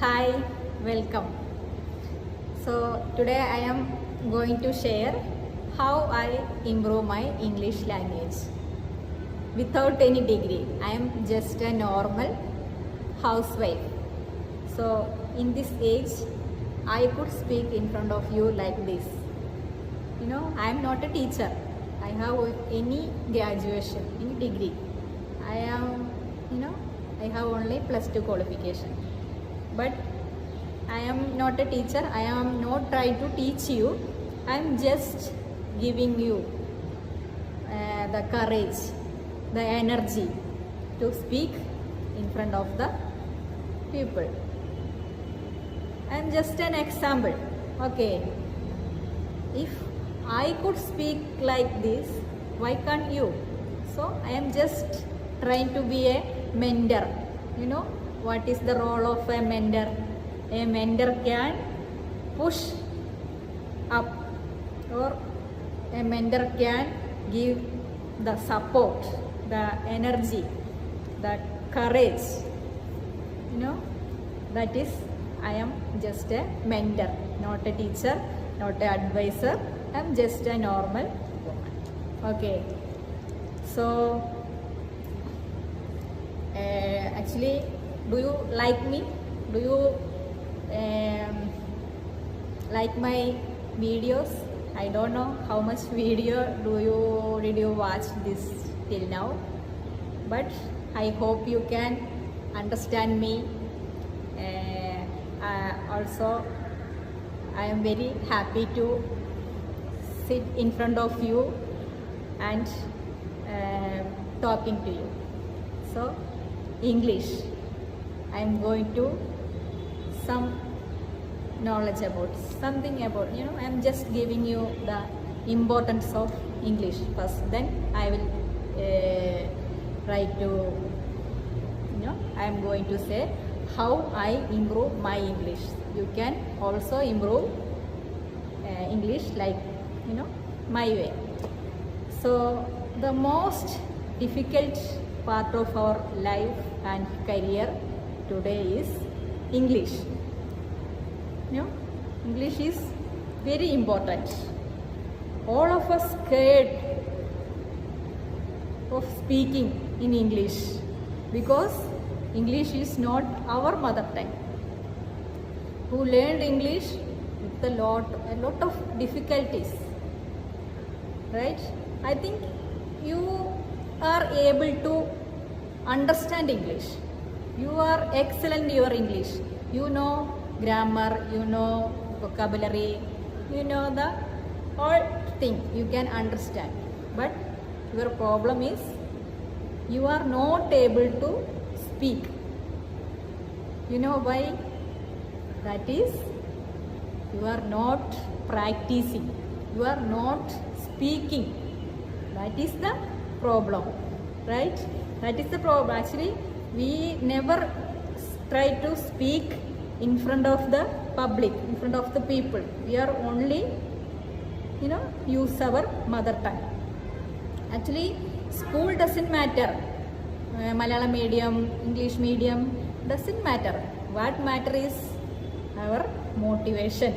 Hi, welcome. So today I am going to share how I improve my English language without any degree. I am just a normal housewife. So in this age, I could speak in front of you like this. I am not a teacher. I have any graduation, any degree. I am, I have only +2 qualification. But I am not a teacher. I am not trying to teach you. I am just giving you the courage, the energy to speak in front of the people. I am just an example. Okay. If I could speak like this, why can't you? So I am just trying to be a mentor. What is the role of a mentor? A mentor can push up, or a mentor can give the support, the energy, the courage. That is, I am just a mentor, not a teacher, not an advisor. I am just a normal woman. Okay. So actually, do you like me? Do you like my videos? I don't know how much video did you watch this till now, but I hope you can understand me. Also, I am very happy to sit in front of you and talking to you. So English, I am going to some knowledge about something about, I am just giving you the importance of English first, then I will try to, I am going to say how I improve my English. You can also improve English like, my way. So the most difficult part of our life and career today is English. English is very important. All of us scared of speaking in English because English is not our mother tongue. Who learned English with a lot of difficulties, right? I think you are able to understand English. You are excellent in your English. You know grammar, you know vocabulary, you know the all thing you can understand. But your problem is you are not able to speak. You know why? That is, you are not practicing. You are not speaking. That is the problem, right? That is the problem. Actually, we never try to speak in front of the public, in front of the people. We are only, use our mother tongue. Actually, school doesn't matter. Malayalam medium, English medium, doesn't matter. What matter is our motivation.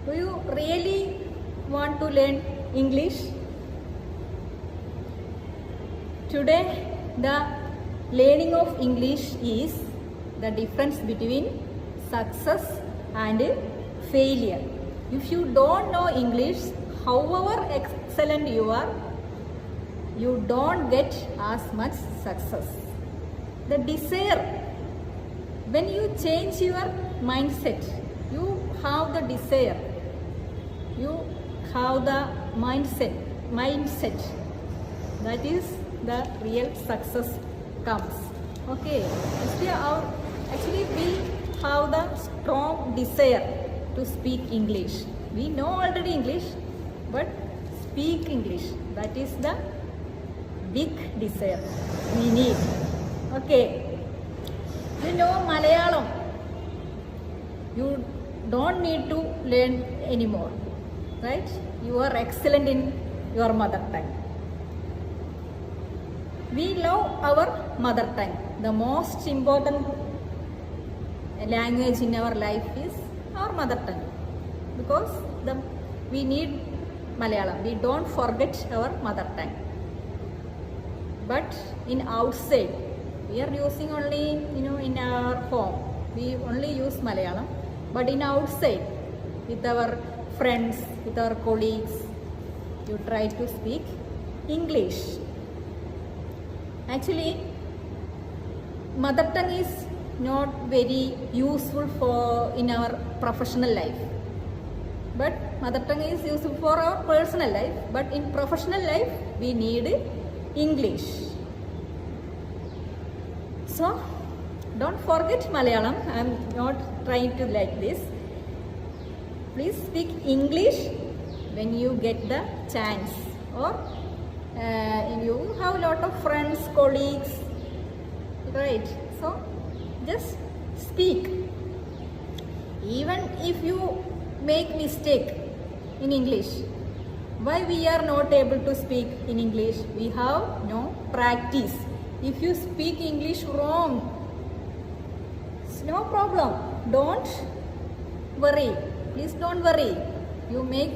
Do you really want to learn English? Today, the learning of English is the difference between success and failure. If you don't know English, however excellent you are, you don't get as much success. The desire, when you change your mindset, you have the desire, you have the mindset, that is the real success comes. Okay, actually we have the strong desire to speak English. We know already English, but speak English, that is the big desire we need. Okay, you know Malayalam, you don't need to learn anymore, right? You are excellent in your mother tongue. We love our mother tongue. The most important language in our life is our mother tongue, because we need Malayalam. We don't forget our mother tongue. But in outside, we are using only, in our home, we only use Malayalam. But in outside, with our friends, with our colleagues, you try to speak English. Actually, mother tongue is not very useful in our professional life. But mother tongue is useful for our personal life. But in professional life, we need English. So, don't forget Malayalam. I am not trying to like this. Please speak English when you get the chance, or you have a lot of friends, colleagues, right? So, just speak. Even if you make mistake in English, why we are not able to speak in English? We have no practice. If you speak English wrong, it's no problem. Don't worry. Please don't worry. You make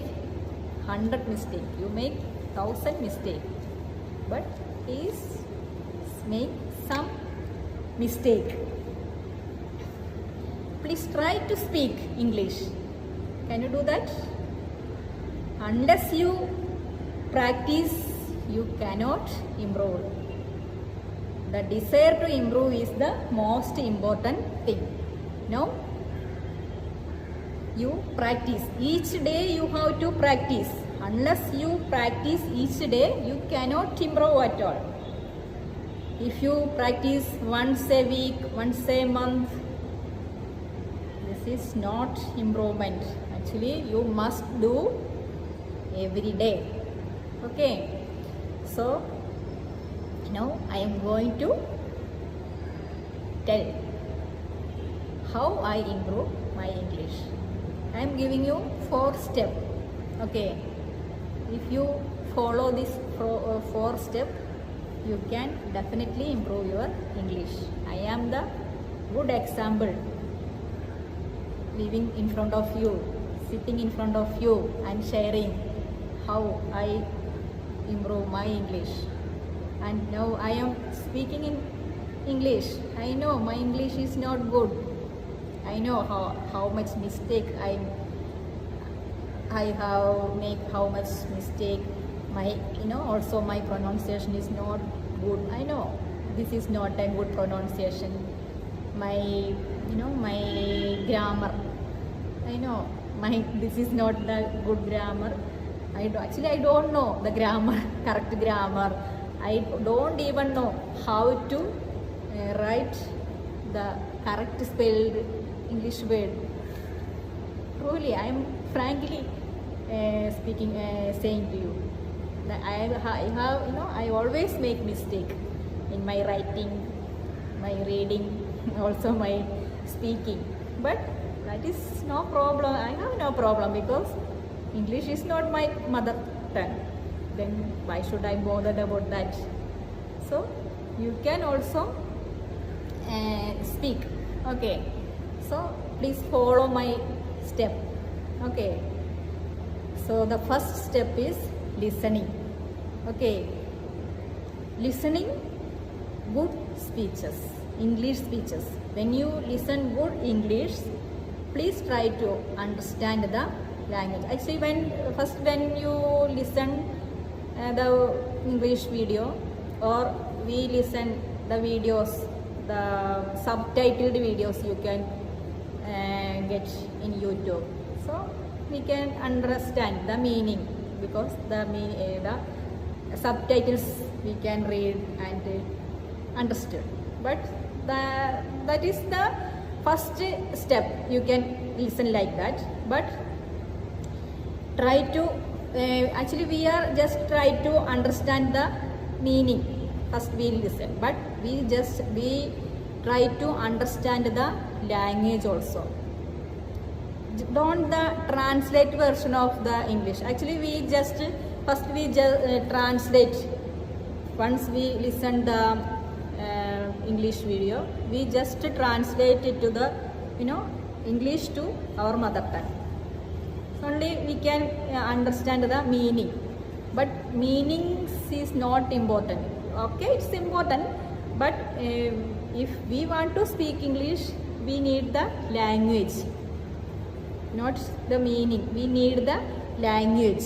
100 mistakes. You make 1,000 mistakes. But please make some mistake. Please try to speak English. Can you do that? Unless you practice, you cannot improve. The desire to improve is the most important thing. Now, you practice. Each day you have to practice. Unless you practice each day, you cannot improve at all. If you practice once a week, once a month, this is not improvement. Actually, you must do every day. Okay. So, now I am going to tell how I improve my English. I am giving you 4 steps. Okay. If you follow this 4 steps, you can definitely improve your English. I am the good example, living in front of you, sitting in front of you and sharing how I improve my English. And now I am speaking in English. I know my English is not good. I know how much mistake I have made, how much mistake also my pronunciation is not good. I know this is not a good pronunciation. My grammar, I know this is not the good grammar. I don't know the grammar, correct grammar. I don't even know how to write the correct spelled English word. Truly, I am frankly saying to you that I always make mistake in my writing, my reading, also my speaking. But that is no problem. I have no problem because English is not my mother tongue. Then why should I bother about that? So you can also speak. Okay. So please follow my step. Okay. So the first step is listening. Okay. Listening good speeches, English speeches. When you listen good English, please try to understand the language. Actually, when you listen the English video, or we listen the videos, the subtitled videos you can get in YouTube. So we can understand the meaning, because the subtitles we can read and understood. But that is the first step. You can listen like that. But try to actually we are just try to understand the meaning. First we listen, but we try to understand the language also. Don't the translate version of the English. Actually we just translate. Once we listen the English video, we just translate it to the English to our mother tongue. Only we can understand the meaning, but meanings is not important. Okay, it's important, but if we want to speak English, we need the language, not the meaning. We need the language.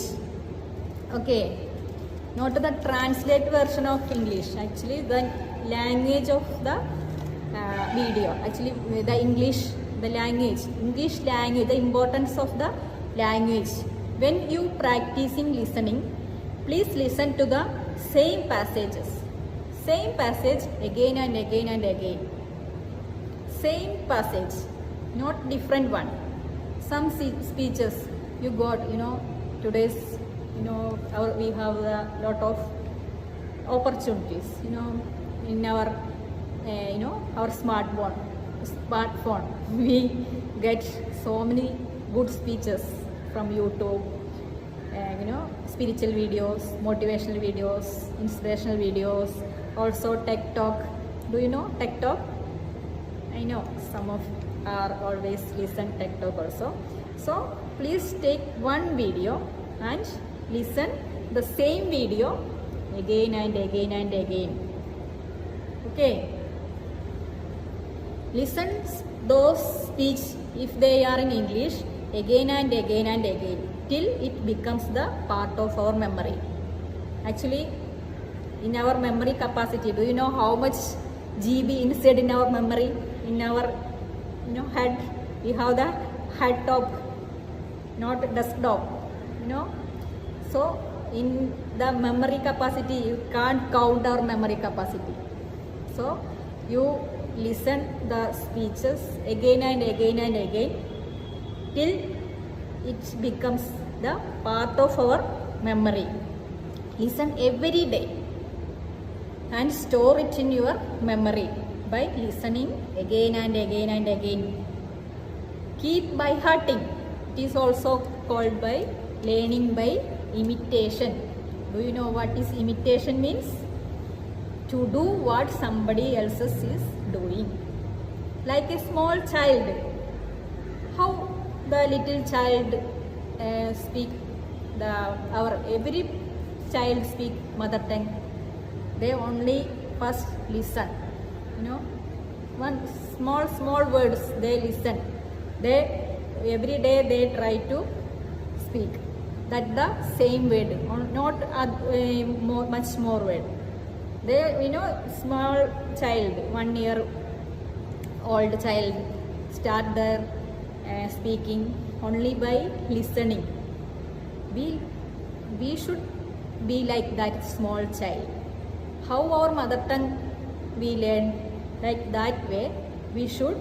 Okay, not the translate version of English. Actually, the language of the video. Actually, the English, the language, English language, the importance of the language. When you practicing listening, please listen to the same passages. Same passage again and again and again. Same passage, not different one. Some speeches you got, today's, we have a lot of opportunities, in our, our smartphone. We get so many good speeches from YouTube, spiritual videos, motivational videos, inspirational videos, also Tech Talk. Do you know Tech Talk? I know some of are always listen Tech Talk also. So please take one video and listen the same video again and again and again. Okay. Listen those speech if they are in English again and again and again till it becomes the part of our memory. Actually, in our memory capacity, do you know how much GB inside in our memory? In our head, we have the head top, not desktop. So in the memory capacity, you can't count our memory capacity. So you listen the speeches again and again and again till it becomes the part of our memory. Listen every day and store it in your memory by listening again and again and again. Keep by hearting. It is also called by learning by imitation. Do you know what is imitation means? To do what somebody else is doing. Like a small child. How the little child speak, our every child speak mother tongue. They only first listen. One small words they listen. They every day they try to speak. That the same word, not much more word. They, small child, 1 year old child, start their speaking only by listening. We should be like that small child. How our mother tongue we learn, like that way we should,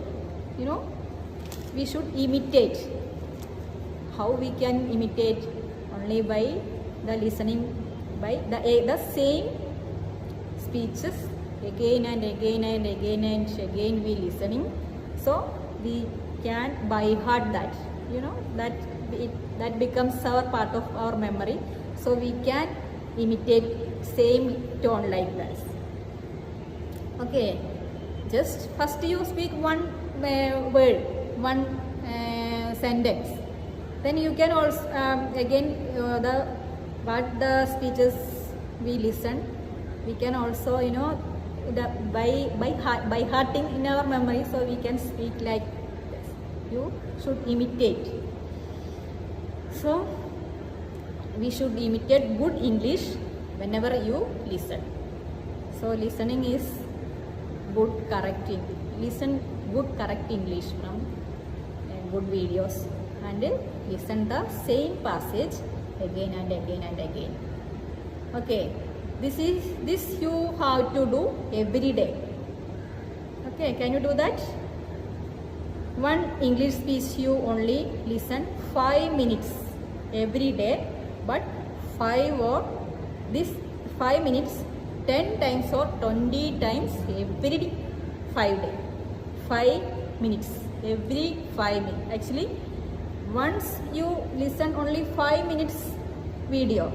we should imitate. How we can imitate? Only by the listening, by the same speeches again and again and again and again we listening. So we can by heart that, that becomes our part of our memory. So we can imitate same tone like that. Okay, just first you speak one word, one sentence. Then you can also again the speeches we listen, we can also by hearting in our memory, so we can speak like this. You should imitate. So we should imitate good English whenever you listen. So listening is good correcting. Listen good correct English from good videos and listen the same passage again and again and again. Okay, this you have to do every day. Okay, can you do that? One English speech you only listen 5 minutes every day, but 5 minutes 10 times or 20 times every 5 days. 5 minutes every 5 minutes. Actually, once you listen only 5 minutes video,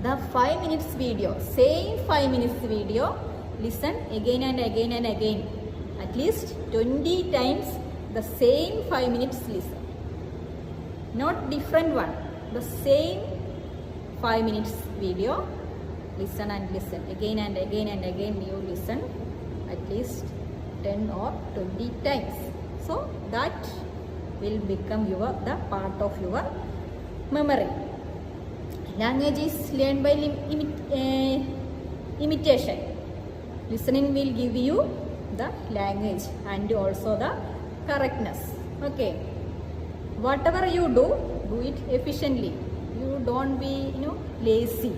the 5 minutes video, same 5 minutes video, listen again and again and again, at least 20 times the same 5 minutes listen. Not different one. The same 5 minutes video. Listen and listen. Again and again and again you listen at least 10 or 20 times. So that will become the part of your memory. Language is learned by imitation. Listening will give you the language and also the correctnness. Okay. Whatever you do it efficiently. You don't be lazy.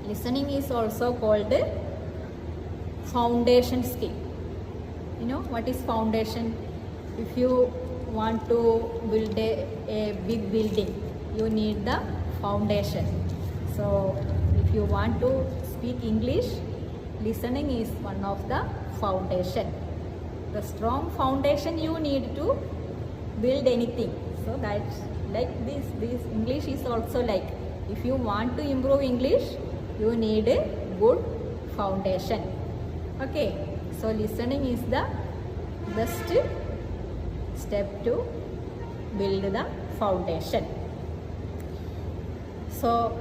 Listening is also called foundation skill. You know what is foundation? If you want to build a big building, you need the foundation. So if you want to speak English, listening is one of the foundation. The strong foundation you need to build anything. So that's like this English is also like, if you want to improve English, you need a good foundation. Okay, so listening is the best step to build the foundation. So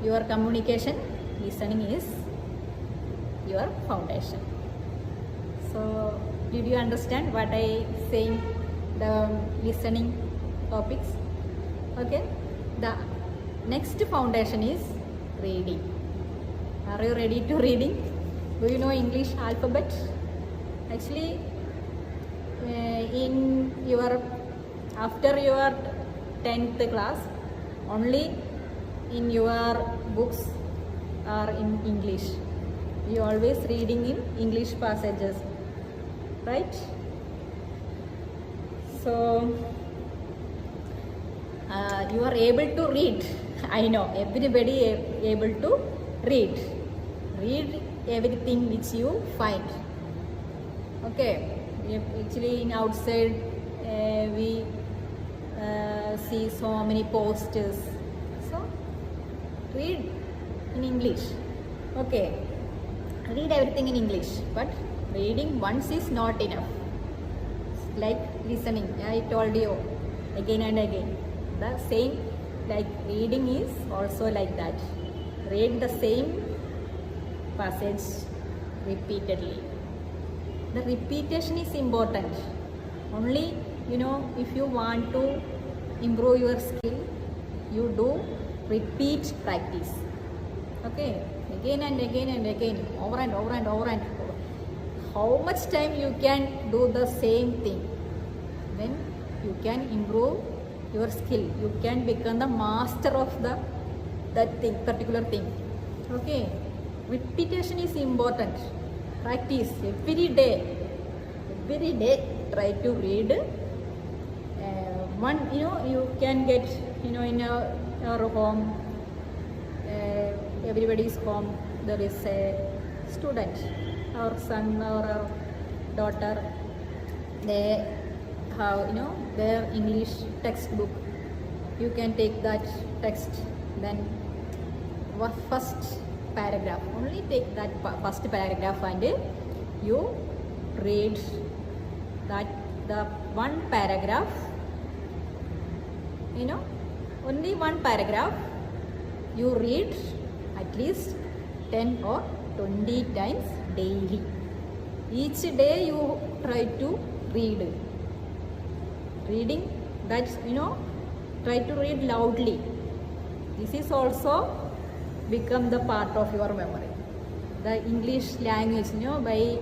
your communication, listening is your foundation. So did you understand what I saying, the listening topics? Okay, the next foundation is reading. Are you ready to reading? Do you know English alphabet? Actually, after your 10th class, only in your books are in English. You always reading in English passages, right? So you are able to read. I know everybody able to read everything which you find. Okay, actually in outside we see so many posters. So read in English. Okay, read everything in English, but reading once is not enough. Like listening, I told you again and again. The same, like reading is also like that. Read the same passage repeatedly. The repetition is important. Only, if you want to improve your skill, you do repeat practice. Okay, again and again and again, over and over and over and over. How much time you can do the same thing, then you can improve your skill. You can become the master of that thing, particular thing. Okay, repetition is important. Practice every day. Every day, try to read. One, you can get, in your home, everybody's home, there is a student, or son or daughter. They have, their English textbook. You can take that text, then first paragraph, only take that first paragraph and you read that, the one paragraph, only one paragraph you read at least 10 or 20 times daily. Each day you try to read. Reading, that's, try to read loudly. This is also become the part of your memory. The English language, by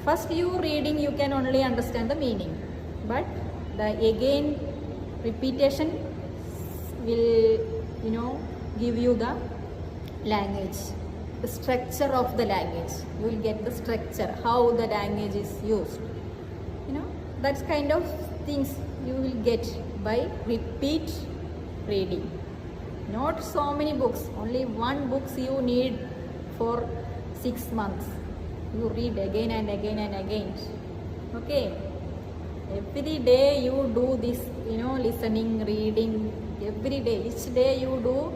first you reading, you can only understand the meaning, but the again repetition will, give you the language, the structure of the language. You will get the structure, how the language is used. That's kind of things you will get by repeat reading. Not so many books, only one books you need for 6 months. You read again and again and again. Okay, every day you do this, listening, reading, every day. Each day you do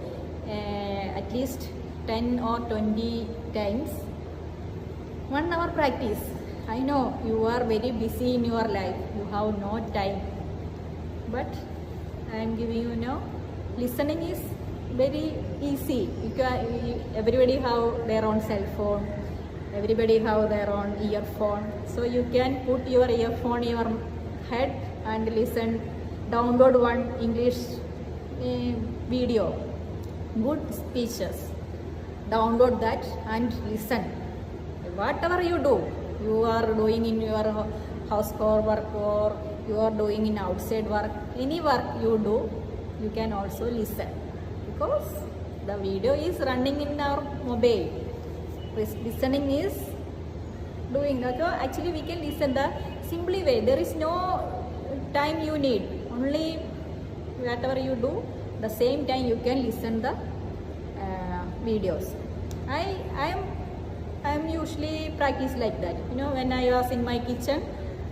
at least 10 or 20 times. 1 hour practice. I know you are very busy in your life. You have no time. But I am giving you now. Listening is very easy. Everybody have their own cell phone. Everybody have their own earphone. So you can put your earphone in your head and listen. Download one English video, good speeches. Download that and listen. Whatever you do, you are doing in your household work or you are doing in outside work, any work you do, you can also listen, because the video is running in our mobile. Listening is doing that. So actually we can listen the simply way. There is no time you need. Only whatever you do, the same time you can listen the videos. I am usually practice like that. When I was in my kitchen,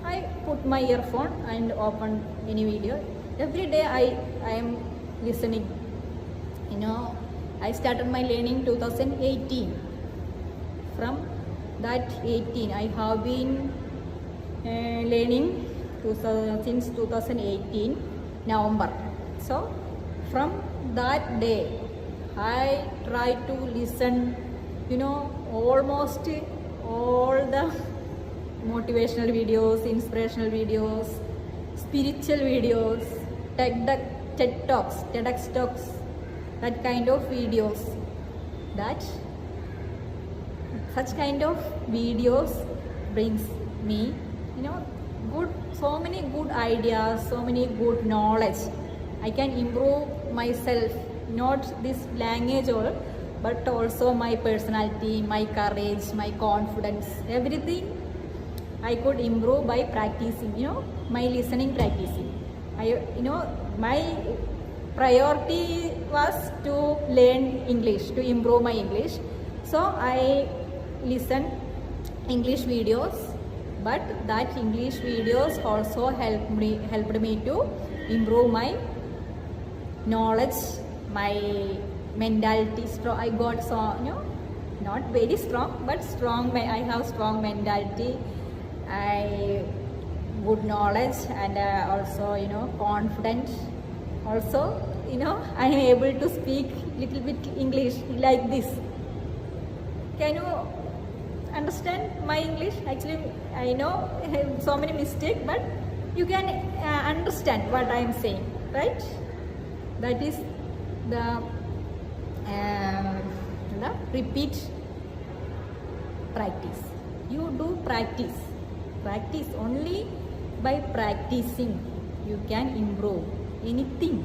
I put my earphone and open any video. Every day I am listening. I started my learning 2018. From that 18, I have been learning since 2018 November. So from that day, I try to listen, almost all the motivational videos, inspirational videos, spiritual videos, TED Talks, TEDx Talks, that kind of videos. Such kind of videos brings me, so many good ideas, so many good knowledge. I can improve myself, not this language all, but also my personality, my courage, my confidence, everything I could improve by practicing, my listening practicing. My priority was to learn English, to improve my English. So I listen English videos, but that English videos also helped me to improve my knowledge, my mentality. I got not very strong, but strong. I have strong mentality, good knowledge, and also confident. Also I am able to speak little bit English like this. Can you understand my English? Actually, I know I have so many mistakes, but you can understand what I am saying, right? That is the repeat practice. You do practice. Practice. Only by practicing you can improve anything.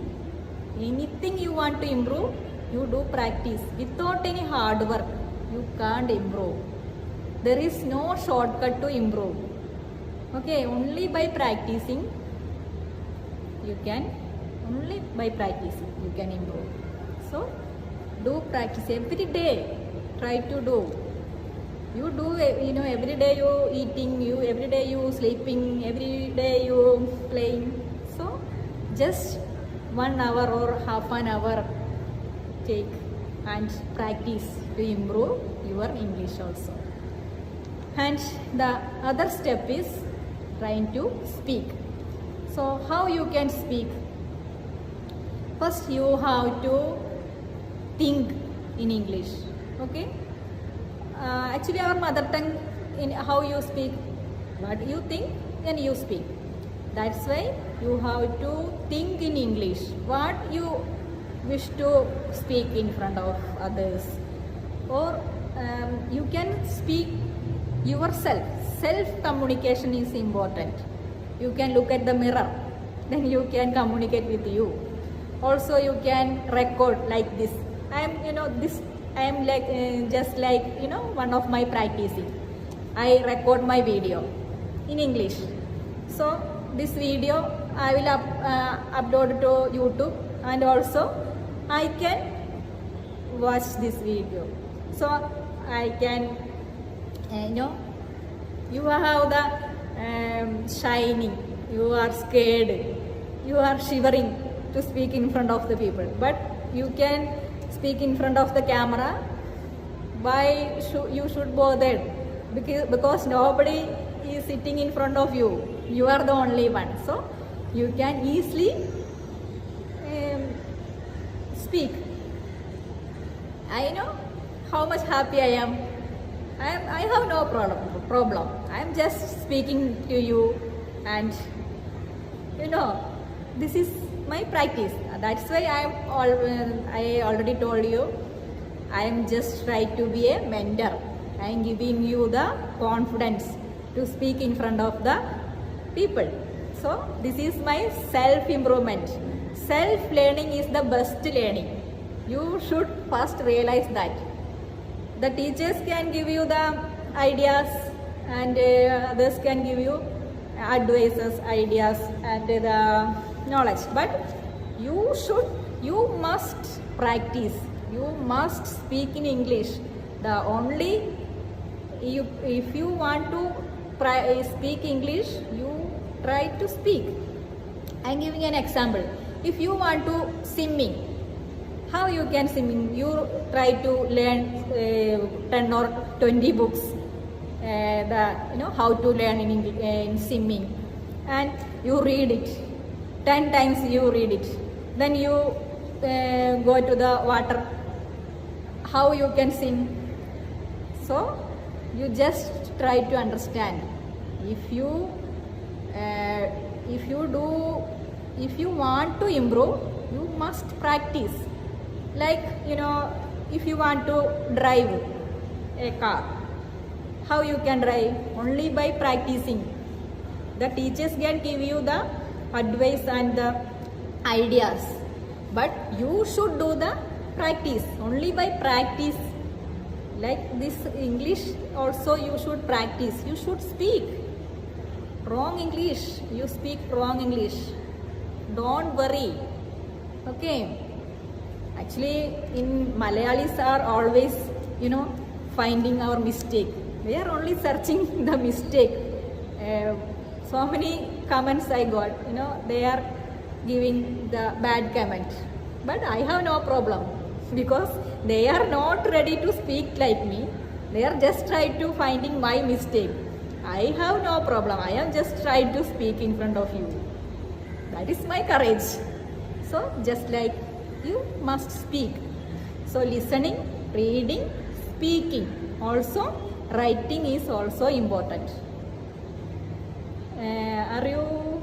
Anything you want to improve, you do practice. Without any hard work, you can't improve. There is no shortcut to improve. Okay, only by practicing you can improve. So do practice every day. Try to do. You do, every day you eating, every day you sleeping, every day you playing. So just 1 hour or half an hour take and practice to improve your English also. And the other step is trying to speak. So how you can speak? First you have to think in English. Okay? Actually our mother tongue, in how you speak, what you think, then you speak. That's why you have to think in English what you wish to speak in front of others, or you can speak yourself. Self communication is important. You can look at the mirror, then you can communicate with you. Also you can record like this. I am like just like one of my practicing. I record my video in English. So this video I will upload to YouTube, and also I can watch this video. So I can you have the shining, you are scared, you are shivering to speak in front of the people, but you can speak in front of the camera. Why you should bother? Because nobody is sitting in front of you. You are the only one. So you can easily speak. I know how much happy I am. I have no problem. I am just speaking to you, and this is my practice. That's why I already told you, I am just trying to be a mentor. I am giving you the confidence to speak in front of the people. So this is my self-improvement. Self-learning is the best learning. You should first realize that. The teachers can give you the ideas, and others can give you advices, ideas, and the knowledge. But you must practice. You must speak in English. If you want to speak English, you try to speak. I'm giving an example. If you want to swimming, how you can swimming? You try to learn 10 or 20 books. How to learn in swimming, and you read it 10 times. You read it, then you go to the water. How you can swim? So you just try to understand. If you want to improve, you must practice. Like, if you want to drive a car, how you can drive? Only by practicing. The teachers can give you the advice and the ideas, but you should do the practice. Only by practice. Like this English also you should practice. You should speak. Wrong English. You speak wrong English. Don't worry. Okay. Actually, in Malayalis are always, finding our mistake. We are only searching the mistake. So many comments I got, they are giving the bad comment. But I have no problem, because they are not ready to speak like me. They are just trying to finding my mistake. I have no problem. I am just trying to speak in front of you. That is my courage. So just like you must speak. So listening, reading, speaking. Also writing is also important. Are you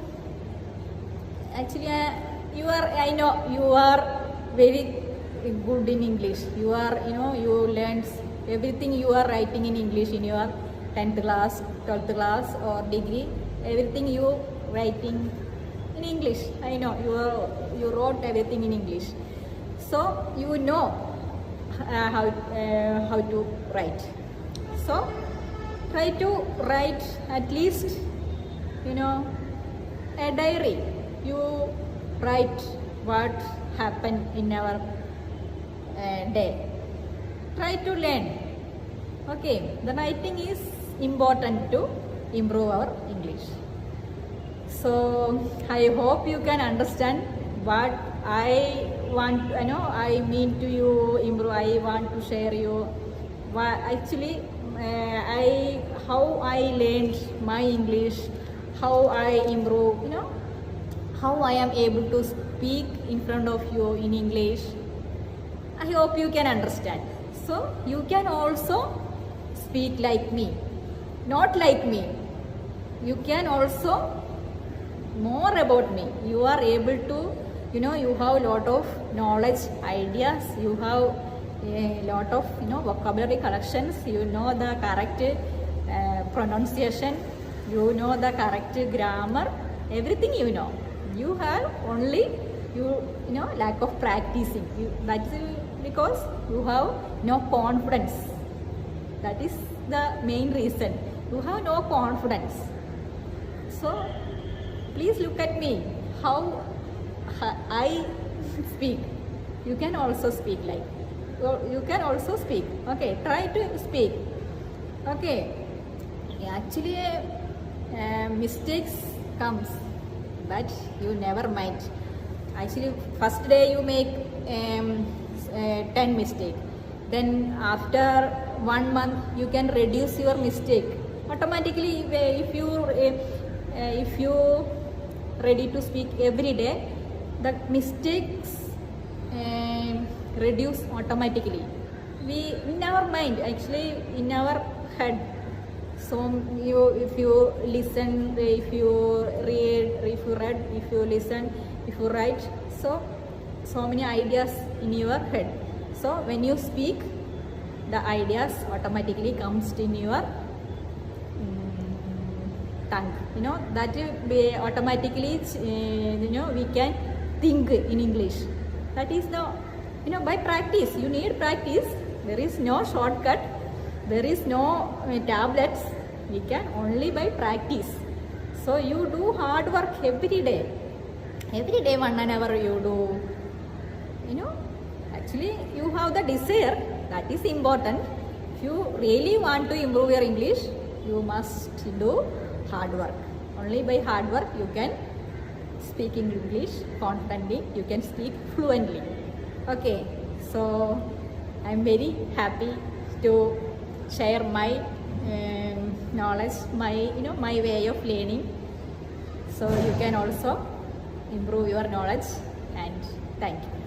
actually I know you are very good in English. You are you learn everything. You are writing in English in your 10th class, 12th class or degree. Everything you writing in English. I know you wrote everything in English. So you know how to write. So try to write at least a diary. You write what happened in our day. Try to learn. Okay, the writing is important to improve our English. So I hope you can understand what I want. I mean to you improve. I want to share you what actually how I learned my English, how I improve. How I am able to speak in front of you in English. I hope you can understand. So you can also speak like me, not like me. You can also more about me. You are able to, you have a lot of knowledge, ideas. You have a lot of, vocabulary collections. You know the correct pronunciation. You know the correct grammar. Everything you know. You have only lack of practicing. That's because you have no confidence. That is the main reason. You have no confidence. So please look at me, how I speak. You can also speak like. You can also speak. Okay, try to speak. Okay. Actually, mistakes comes, but you never mind. Actually, first day you make 10 mistake. Then after 1 month you can reduce your mistake. Automatically, if you if you ready to speak every day, the mistakes reduce automatically. We in our mind, actually in our head. So if you listen, if you read, if you listen, if you write, so many ideas in your head. So when you speak, the ideas automatically comes in your tongue. That we automatically we can think in English. That is now by practice. You need practice. There is no shortcut. There is no tablets. We can only by practice. So you do hard work every day. Every day, 1 hour you do. Actually you have the desire. That is important. If you really want to improve your English, you must do hard work. Only by hard work you can speak in English confidently. You can speak fluently. Okay, so I am very happy to share my knowledge, my way of learning. So you can also improve your knowledge, and thank you.